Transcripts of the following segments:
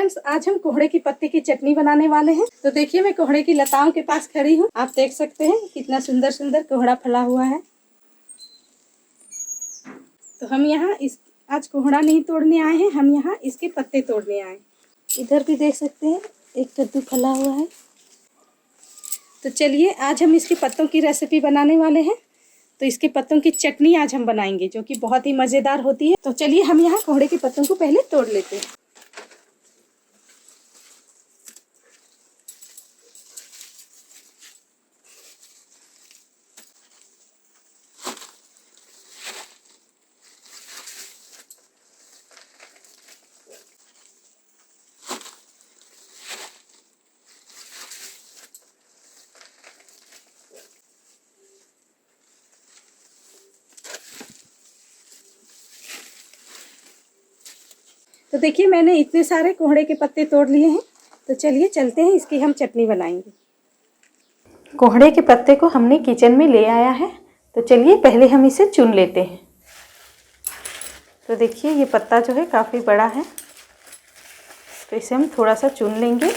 Friends, आज हम कोहड़े की पत्ते की चटनी बनाने वाले हैं। तो देखिए, मैं कोहड़े की लताओं के पास खड़ी हूँ। आप देख सकते हैं कितना सुंदर सुंदर कोहड़ा फला हुआ है। तो हम यहाँ आज कोहड़ा नहीं तोड़ने आए हैं, हम यहाँ इसके पत्ते तोड़ने आए। इधर भी देख सकते हैं एक कद्दू फला हुआ है। तो चलिए, आज हम इसके पत्तों की रेसिपी बनाने वाले हैं। तो इसके पत्तों की चटनी आज हम बनाएंगे, जो कि बहुत ही मज़ेदार होती है। तो चलिए, हम यहाँ कोहड़े के पत्तों को पहले तोड़ लेते हैं। तो देखिए, मैंने इतने सारे कोहड़े के पत्ते तोड़ लिए हैं। तो चलिए चलते हैं, इसकी हम चटनी बनाएंगे। कोहड़े के पत्ते को हमने किचन में ले आया है। तो चलिए पहले हम इसे चुन लेते हैं। तो देखिए, ये पत्ता जो है काफ़ी बड़ा है, तो इसे हम थोड़ा सा चुन लेंगे।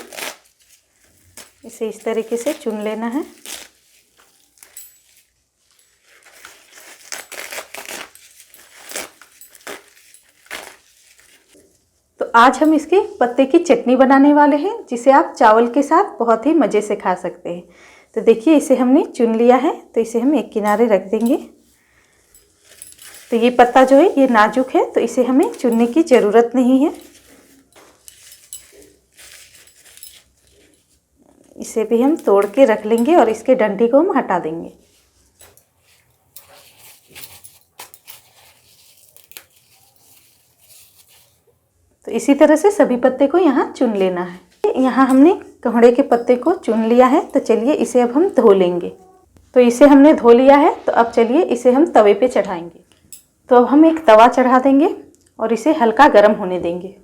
इसे इस तरीके से चुन लेना है। तो आज हम इसके पत्ते की चटनी बनाने वाले हैं, जिसे आप चावल के साथ बहुत ही मज़े से खा सकते हैं। तो देखिए, इसे हमने चुन लिया है, तो इसे हम एक किनारे रख देंगे। तो ये पत्ता जो है ये नाजुक है, तो इसे हमें चुनने की ज़रूरत नहीं है। इसे भी हम तोड़ के रख लेंगे और इसके डंठी को हम हटा देंगे। तो इसी तरह से सभी पत्ते को यहाँ चुन लेना है। यहाँ हमने कोहड़े के पत्ते को चुन लिया है। तो चलिए इसे अब हम धो लेंगे। तो इसे हमने धो लिया है, तो अब चलिए इसे हम तवे पे चढ़ाएंगे। तो अब हम एक तवा चढ़ा देंगे और इसे हल्का गर्म होने देंगे।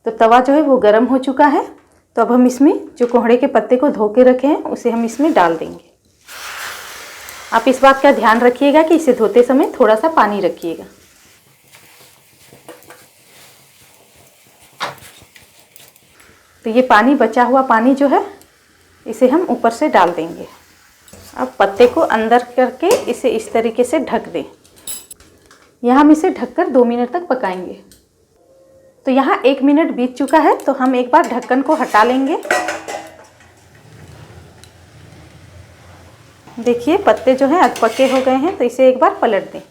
तो तवा जो है वो गर्म हो चुका है। तो अब हम इसमें जो कोहड़े के पत्ते को धो के रखे हैं उसे हम इसमें डाल देंगे। आप इस बात का ध्यान रखिएगा कि इसे धोते समय थोड़ा सा पानी रखिएगा। तो ये पानी, बचा हुआ पानी जो है, इसे हम ऊपर से डाल देंगे। अब पत्ते को अंदर करके इसे इस तरीके से ढक दें। यहाँ हम इसे ढककर 2 मिनट तक पकाएंगे। तो यहाँ 1 मिनट बीत चुका है, तो हम एक बार ढक्कन को हटा लेंगे। देखिए, पत्ते जो हैं अधपके हो गए हैं, तो इसे एक बार पलट दें।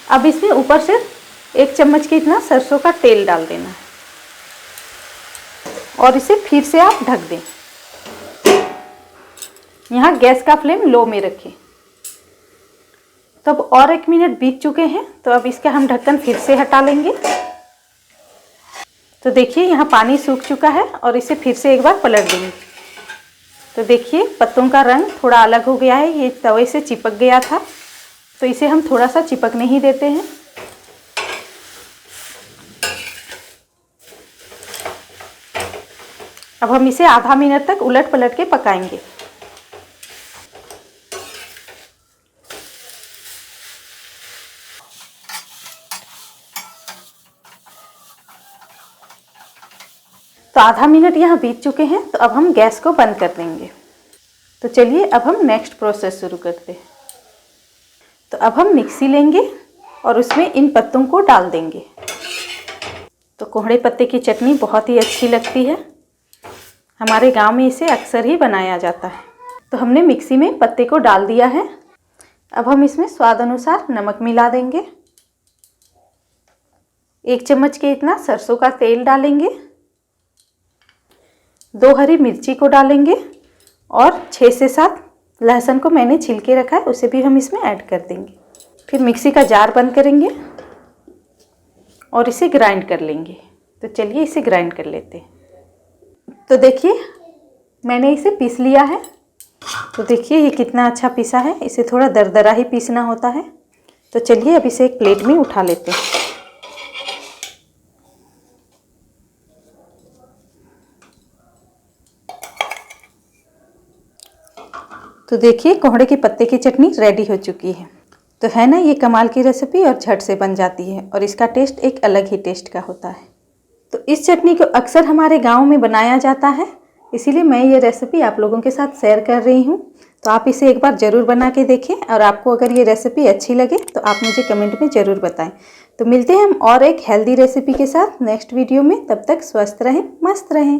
अब इसमें ऊपर से 1 चम्मच के इतना सरसों का तेल डाल देना है और इसे फिर से आप ढक दें। यहाँ गैस का फ्लेम लो में रखें। तो अब और 1 मिनट बीत चुके हैं, तो अब इसका हम ढक्कन फिर से हटा लेंगे। तो देखिए, यहाँ पानी सूख चुका है और इसे फिर से एक बार पलट देंगे। तो देखिए, पत्तों का रंग थोड़ा अलग हो गया है, ये तवे से चिपक गया था। तो इसे हम थोड़ा सा चिपकने ही देते हैं। अब हम इसे आधा मिनट तक उलट पलट के पकाएंगे। तो आधा मिनट यहाँ बीत चुके हैं, तो अब हम गैस को बंद कर देंगे। तो चलिए अब हम नेक्स्ट प्रोसेस शुरू करते हैं। तो अब हम मिक्सी लेंगे और उसमें इन पत्तों को डाल देंगे। तो कोहड़े पत्ते की चटनी बहुत ही अच्छी लगती है। हमारे गांव में इसे अक्सर ही बनाया जाता है। तो हमने मिक्सी में पत्ते को डाल दिया है। अब हम इसमें स्वाद अनुसार नमक मिला देंगे। 1 चम्मच के इतना सरसों का तेल डालेंगे। 2 हरी मिर्ची को डालेंगे और 6 से 7 लहसुन को मैंने छिल के रखा है, उसे भी हम इसमें ऐड कर देंगे। फिर मिक्सी का जार बंद करेंगे और इसे ग्राइंड कर लेंगे। तो चलिए इसे ग्राइंड कर लेते हैं। तो देखिए, मैंने इसे पीस लिया है। तो देखिए ये कितना अच्छा पीसा है। इसे थोड़ा दरदरा ही पीसना होता है। तो चलिए अब इसे एक प्लेट में उठा लेते हैं। तो देखिए कोहड़े के पत्ते की चटनी रेडी हो चुकी है। तो है ना ये कमाल की रेसिपी और झट से बन जाती है और इसका टेस्ट एक अलग ही टेस्ट का होता है। तो इस चटनी को अक्सर हमारे गांव में बनाया जाता है, इसीलिए मैं ये रेसिपी आप लोगों के साथ शेयर कर रही हूँ। तो आप इसे एक बार ज़रूर बना के देखें और आपको अगर ये रेसिपी अच्छी लगे तो आप मुझे कमेंट में ज़रूर बताएं। तो मिलते हैं हम और एक हेल्दी रेसिपी के साथ नेक्स्ट वीडियो में। तब तक स्वस्थ रहें, मस्त रहें।